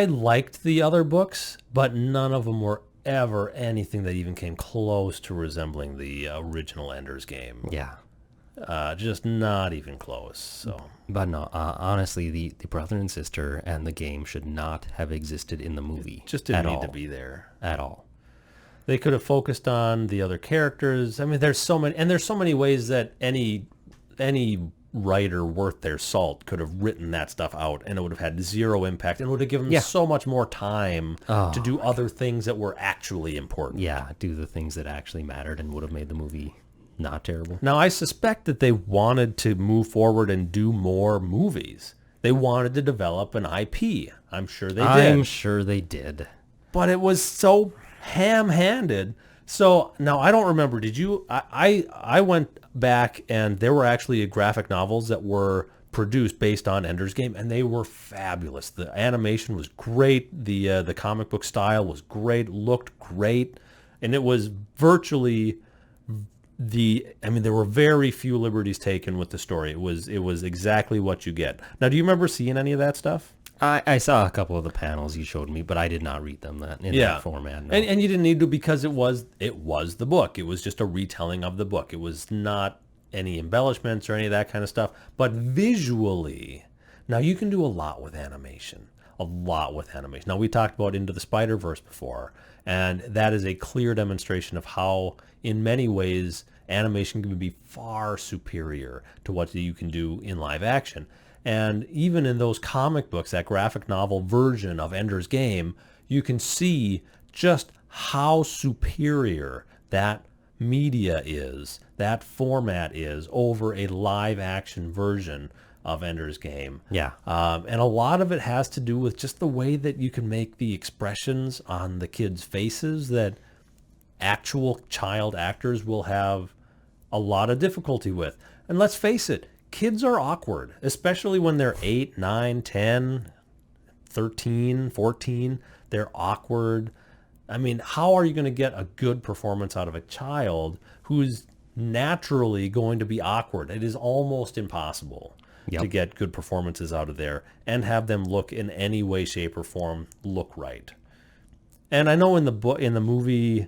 liked the other books, but none of them were ever anything that even came close to resembling the original Ender's Game. Yeah. Just not even close. So But no, honestly, the brother and sister and the game should not have existed in the movie. just didn't at need all. to be there. At all. They could have focused on the other characters. I mean, there's so many ways that any writer worth their salt could have written that stuff out, and it would have had zero impact, and it would have given them so much more time to do other things that were actually important. Yeah, do the things that actually mattered and would have made the movie not terrible. Now, I suspect that they wanted to move forward and do more movies. They wanted to develop an IP. I'm sure they did. I'm sure they did. But it was so ham-handed. So now I don't remember. Did you? I went back and there were actually graphic novels that were produced based on Ender's Game, and they were fabulous. The animation was great. The comic book style was great. Looked great, and it was virtually there were very few liberties taken with the story. It was exactly what you get. Now, do you remember seeing any of that stuff? I saw a couple of the panels you showed me, but I did not read them in that format. No. And you didn't need to, because it was the book. It was just a retelling of the book. It was not any embellishments or any of that kind of stuff. But visually, now you can do a lot with animation. Now, we talked about Into the Spider-Verse before, and that is a clear demonstration of how, in many ways, animation can be far superior to what you can do in live action. And even in those comic books, that graphic novel version of Ender's Game, you can see just how superior that media is, that format is, over a live action version of Ender's Game. Yeah. And a lot of it has to do with just the way that you can make the expressions on the kids' faces that actual child actors will have a lot of difficulty with. And let's face it, kids are awkward, especially when they're 8, 9, 10, 13, 14. They're awkward. I mean, how are you going to get a good performance out of a child who's naturally going to be awkward? It is almost impossible. Yep. to get good performances out of there and have them look in any way, shape, or form look right. And I know in the movie,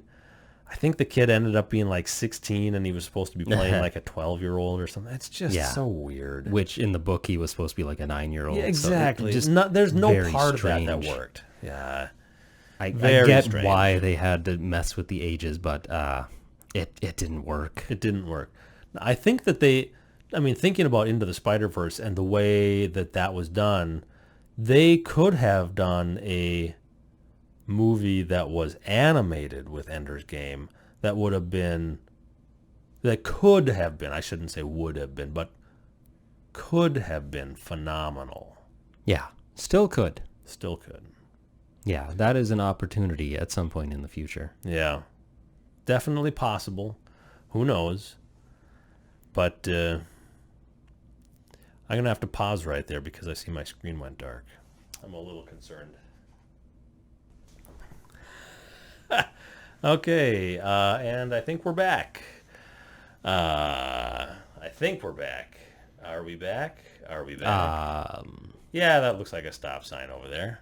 I think the kid ended up being like 16 and he was supposed to be playing like a 12-year-old or something. It's just so weird. Which in the book he was supposed to be like a 9-year-old. Yeah, exactly. So there's no very part strange. of that worked. Yeah. I Very get strange. why they had to mess with the ages, but it didn't work. It didn't work. I think that thinking about Into the Spider-Verse and the way that was done, they could have done a movie that was animated with Ender's Game that could have been, I shouldn't say would have been, but could have been phenomenal. Yeah, still could. Still could. Yeah, that is an opportunity at some point in the future. Yeah. Definitely possible. Who knows? But I'm going to have to pause right there because I see my screen went dark. I'm a little concerned. Okay, and I think we're back. Are we back? Yeah, that looks like a stop sign over there.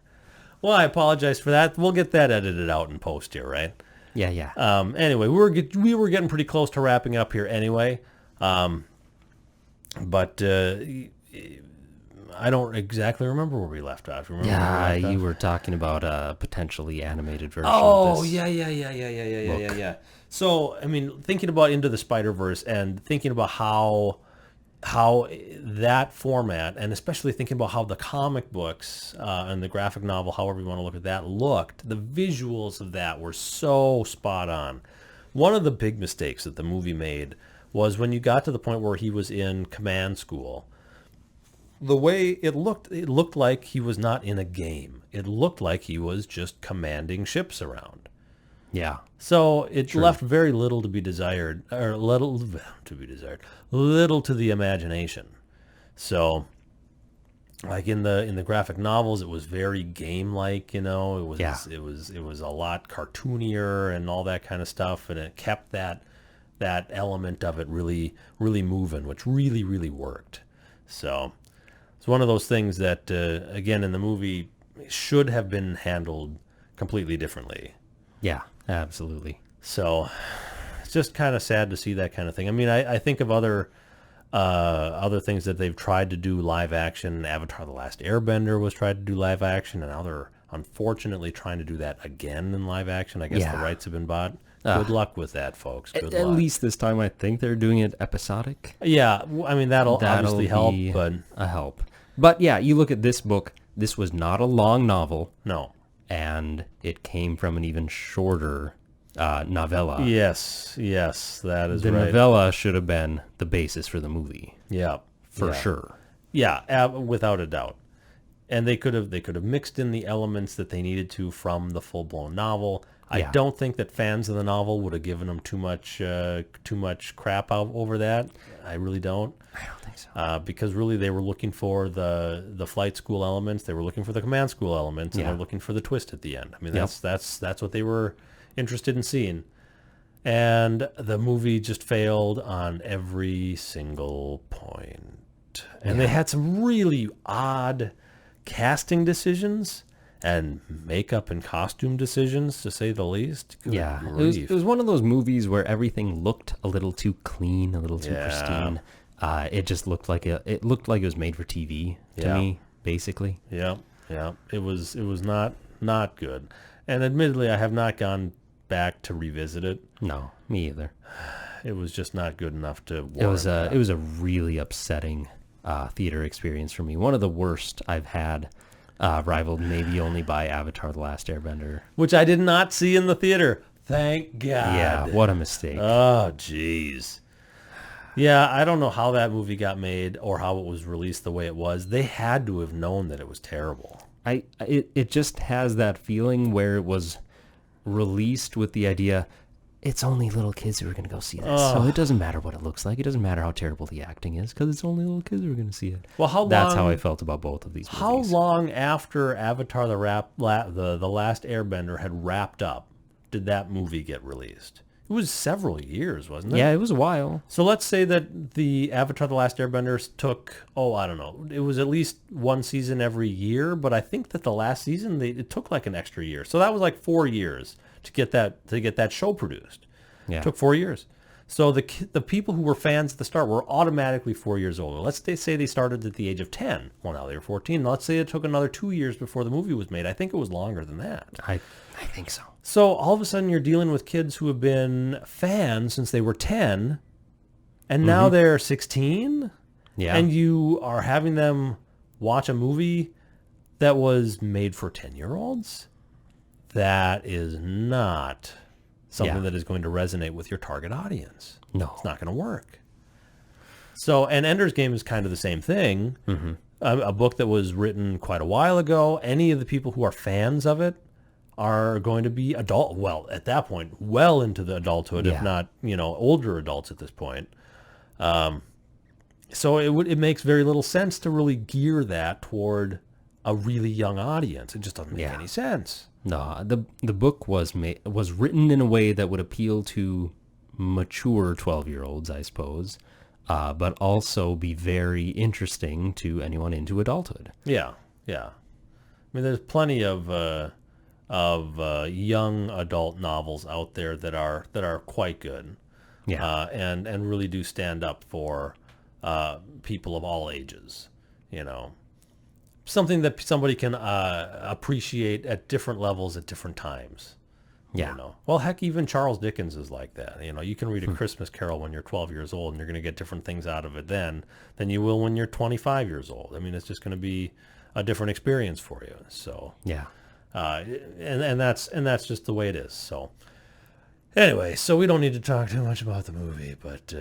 Well, I apologize for that. We'll get that edited out in post here, right? Yeah. Anyway, we were getting pretty close to wrapping up here anyway. But I don't exactly remember where we left off. Remember where we left off? You were talking about a potentially animated version Oh, of this. yeah. So, thinking about Into the Spider-Verse and thinking about how that format, and especially thinking about how the comic books and the graphic novel, however you want to look at that, looked, the visuals of that were so spot on. One of the big mistakes that the movie made was when you got to the point where he was in command school. The way it looked like he was not in a game. It looked like he was just commanding ships around. Yeah. So it left very little to be desired, or little to the imagination. So, like in the graphic novels, it was very game-like, It was a lot cartoonier and all that kind of stuff, and it kept that element of it really, really moving, which really, really worked. So it's one of those things that, again, in the movie, should have been handled completely differently. Yeah, absolutely. So it's just kind of sad to see that kind of thing. I think of other things that they've tried to do live action. Avatar: The Last Airbender was tried to do live action, and now they're unfortunately trying to do that again in live action. I guess the rights have been bought. Good luck with that, folks. Good luck. At least this time, I think they're doing it episodic. Yeah, that'll obviously help, but a help. But yeah, you look at this book. This was not a long novel. No. And it came from an even shorter novella. Yes, that is the right. The novella should have been the basis for the movie. Yeah, for sure. Yeah, without a doubt. And they could have mixed in the elements that they needed to from the full-blown novel. I don't think that fans of the novel would have given them too much crap over that. I really don't. I don't think so. Because really they were looking for the flight school elements. They were looking for the command school elements, and they're looking for the twist at the end. That's what they were interested in seeing. And the movie just failed on every single point. And they had some really odd casting decisions and makeup and costume decisions, to say the least. Good grief. It was one of those movies where everything looked a little too clean, a little too pristine. It just looked like it was made for TV to me, basically. Yeah. It was not good. And admittedly, I have not gone back to revisit it. No, me either. It was just not good enough to warrant it was a really upsetting theater experience for me. One of the worst I've had. Rivaled maybe only by Avatar: The Last Airbender. Which I did not see in the theater. Thank God. Yeah, what a mistake. Oh, jeez. Yeah, I don't know how that movie got made or how it was released the way it was. They had to have known that it was terrible. It just has that feeling where it was released with the idea, it's only little kids who are going to go see this. So it doesn't matter what it looks like. It doesn't matter how terrible the acting is because it's only little kids who are going to see it. Well, that's how I felt about both of these movies. How long after Avatar: The Last Airbender had wrapped up did that movie get released? It was several years, wasn't it? Yeah, it was a while. So let's say that the Avatar: The Last Airbender took, I don't know, it was at least one season every year, but I think that the last season it took like an extra year. So that was like 4 years to get that show produced. Yeah. It took 4 years. So the people who were fans at the start were automatically 4 years older. Let's say they started at the age of 10. Well, now they're 14. Let's say it took another 2 years before the movie was made. I think it was longer than that. I think so. So all of a sudden you're dealing with kids who have been fans since they were 10, and now they're 16, Yeah. and you are having them watch a movie that was made for 10-year-olds. That is not something that is going to resonate with your target audience. No. It's not going to work. So, and Ender's Game is kind of the same thing. Mm-hmm. A book that was written quite a while ago. Any of the people who are fans of it are going to be at that point, well into the adulthood, if not, older adults at this point. So it makes very little sense to really gear that toward a really young audience. It just doesn't make any sense. No, the book was written in a way that would appeal to mature 12-year-olds, I suppose, but also be very interesting to anyone into adulthood. Yeah. I mean, there's plenty of young adult novels out there that are quite good. Yeah. And really do stand up for people of all ages. Something that somebody can appreciate at different levels at different times. Yeah. Well, heck, even Charles Dickens is like that. You can read A Christmas Carol when you're 12 years old, and you're going to get different things out of it then than you will when you're 25 years old. I mean, it's just going to be a different experience for you. So Yeah. and that's just the way it is. So anyway, so we don't need to talk too much about the movie, but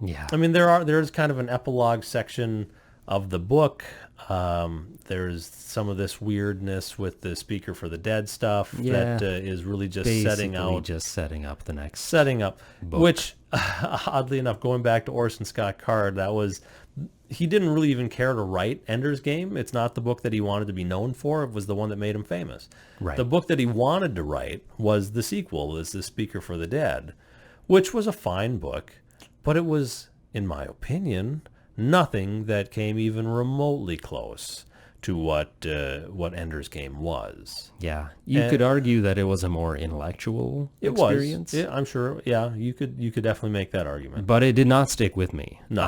Yeah. I mean, there's kind of an epilogue section of the book. There's some of this weirdness with the Speaker for the Dead stuff that is really just setting up the next book. Which oddly enough, going back to Orson Scott Card, he didn't really even care to write Ender's Game. It's not the book that he wanted to be known for. It was the one that made him famous. Right. The book that he wanted to write was the sequel, was The Speaker for the Dead, which was a fine book, but it was, in my opinion, nothing that came even remotely close to what Ender's Game was. Yeah. You could argue that it was a more intellectual experience. Yeah, I'm sure. Yeah, you could definitely make that argument. But it did not stick with me. No.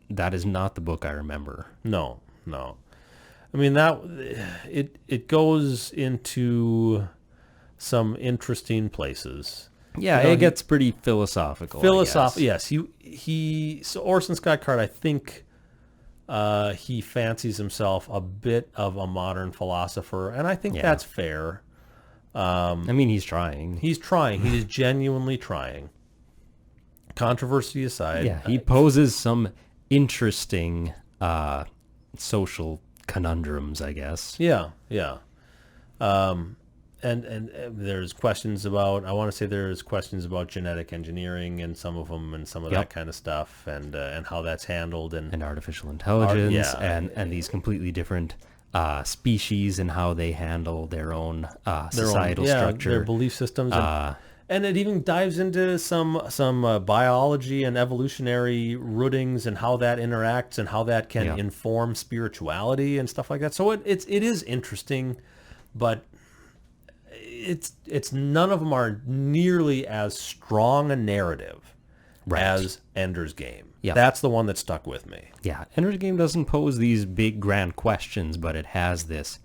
That is not the book I remember. No. I mean, it goes into some interesting places. Yeah, it gets pretty philosophical. Yes. So Orson Scott Card, I think he fancies himself a bit of a modern philosopher, and I think that's fair. I mean, he's trying. He's trying. He is genuinely trying. Controversy aside. Yeah, he poses some interesting social conundrums, I guess. Yeah. And there's questions about, I want to say there's questions about genetic engineering and some of that kind of stuff, and how that's handled, and artificial intelligence, and these completely different species and how they handle their own societal structure, their belief systems, and it even dives into some biology and evolutionary rootings and how that interacts and how that can inform spirituality and stuff like that. So it is interesting, but it's none of them are nearly as strong a narrative as Ender's Game. Yeah. That's the one that stuck with me. Yeah, Ender's Game doesn't pose these big grand questions, but it has this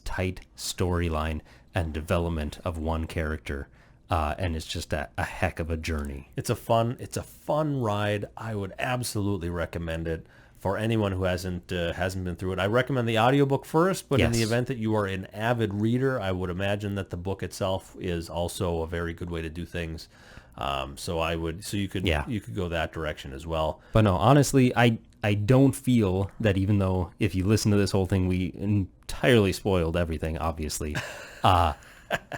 tight storyline and development of one character, and it's just a heck of a journey. It's a fun ride. I would absolutely recommend it for anyone who hasn't been through it. I recommend the audiobook first, but in the event that you are an avid reader, I would imagine that the book itself is also a very good way to do things. So you could go that direction as well. But no, honestly, I don't feel that, even though if you listen to this whole thing, we entirely spoiled everything, obviously. But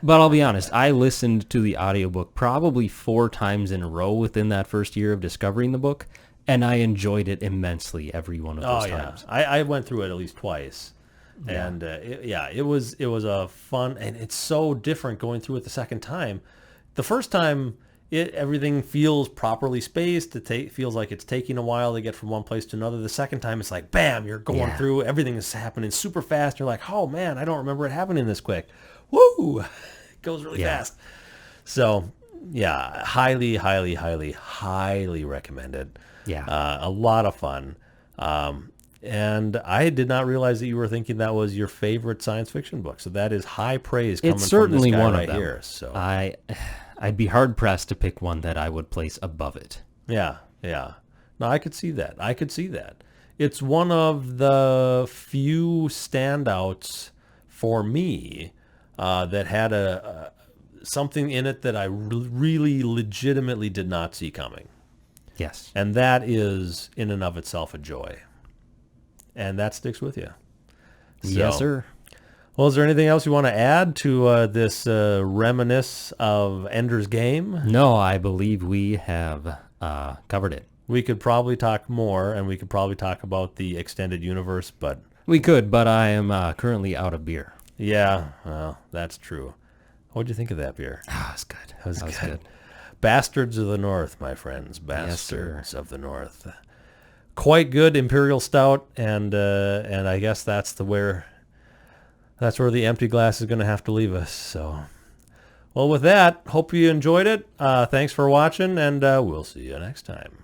I'll be honest, I listened to the audiobook probably 4 times in a row within that first year of discovering the book, and I enjoyed it immensely every one of those times. I went through it at least twice. Yeah. And it was a fun, and it's so different going through it the second time. The first time, everything feels properly spaced. It feels like it's taking a while to get from one place to another. The second time, it's like, bam, you're going through. Everything is happening super fast. You're like, oh, man, I don't remember it happening this quick. Woo! It goes really fast. So, yeah, highly, highly, highly, highly recommended. Yeah. A lot of fun. And I did not realize that you were thinking that was your favorite science fiction book. So that is high praise coming It's certainly from this guy one right of them. here. So I'd be hard pressed to pick one that I would place above it. yeah. No, I could see that. It's one of the few standouts for me that had a something in it that I really legitimately did not see coming. Yes. And that is in and of itself a joy. And that sticks with you. Yes, sir. Well, is there anything else you want to add to this reminisce of Ender's Game? No, I believe we have covered it. We could probably talk more, and we could probably talk about the extended universe, but... We could, but I am currently out of beer. Yeah, well, that's true. What'd you think of that beer? Ah, it's good. That was good. Bastards of the North, my friends. sir. Bastards of the North. Quite good Imperial Stout, and I guess that's where the empty glass is going to have to leave us. So, well, with that, hope you enjoyed it. Thanks for watching, and we'll see you next time.